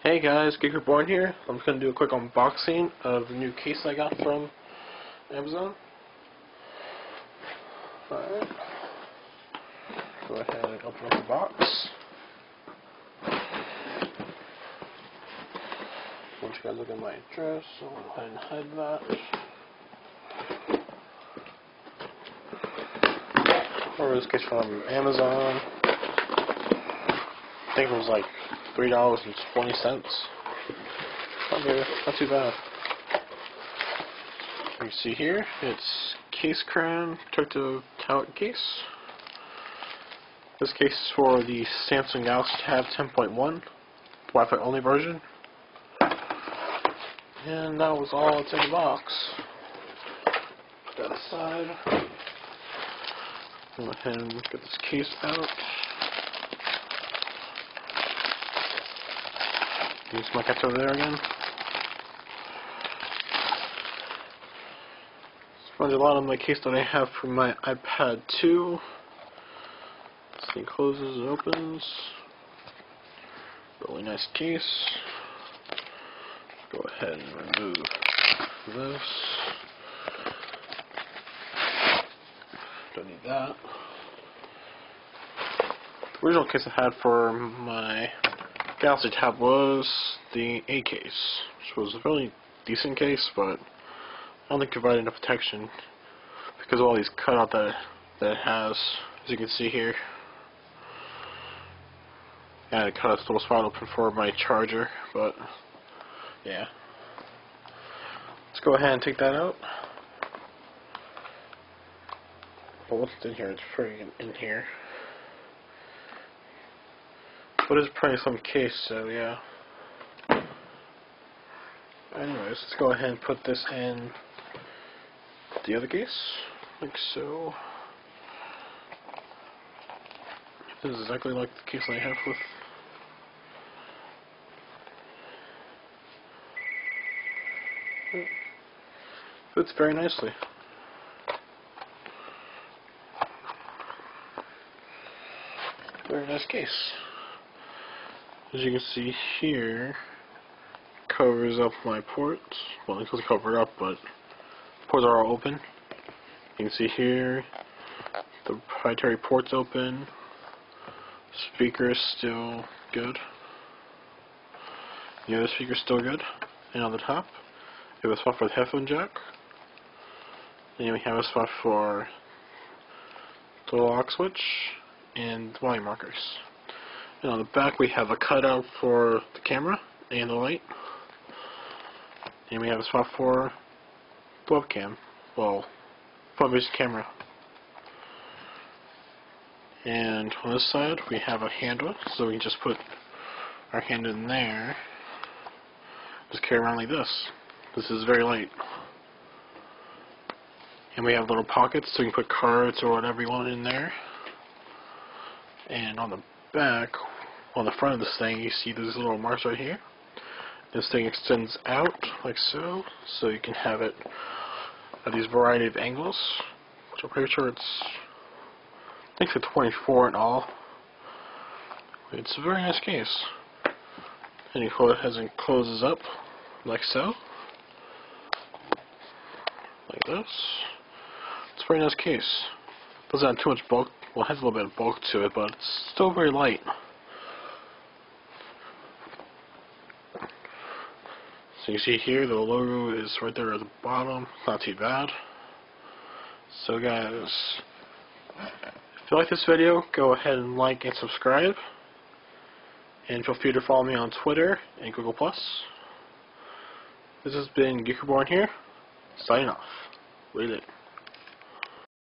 Hey guys, Geekerborn here. I'm just going to do a quick unboxing of the new case I got from Amazon. Alright. Go ahead and open up the box. Once you guys look at my address, I'll go ahead and hide that. Ordered this case from Amazon. I think it was like $3.20. Not too bad. You see here, it's case crown protective TUT case. This case is for the Samsung Galaxy Tab 10.1 Wi-Fi only version. And that was all that's in the box. Put that aside. Go ahead and get this case out. Use my catch over there again. There's a lot of my case that I have for my iPad 2. This thing closes and opens. Really nice case. Go ahead and remove this. Don't need that. The original case I had for my Galaxy Tab was the A case, which was a really decent case, but I don't think it provided enough protection because of all these cutout that it has, as you can see here. And it cut a little spot open for my charger, but yeah. Let's go ahead and take that out. Well, what's in here? It's pretty in here. But it's probably some case, so yeah. Anyways, let's go ahead and put this in the other case, like so. This is exactly like the case I have with. Fits very nicely. Very nice case. As you can see here, covers up my ports. Well, it doesn't cover it up, but the ports are all open. You can see here, the proprietary port's open. Speaker is still good. The other speaker is still good. And on the top, we have a spot for the headphone jack. And then we have a spot for the lock switch and volume markers. And on the back we have a cutout for the camera and the light. And we have a spot for the webcam. Well, front-facing camera. And on this side we have a handle, so we can just put our hand in there. Just carry around like this. This is very light. And we have little pockets so you can put cards or whatever you want in there. And on the back, on the front of this thing, you see these little marks right here. This thing extends out like so, so you can have it at these variety of angles, which I'm pretty sure it's, I think it's a 24 in all. It's a very nice case. And you go ahead and closes up like so, like this. It's a very nice case. Doesn't have too much bulk. Well, it has a little bit of bulk to it, but it's still very light. So you see here, the logo is right there at the bottom. It's not too bad. So guys, if you like this video, go ahead and like and subscribe. And feel free to follow me on Twitter and Google+. This has been Geekerborn here, signing off. Later.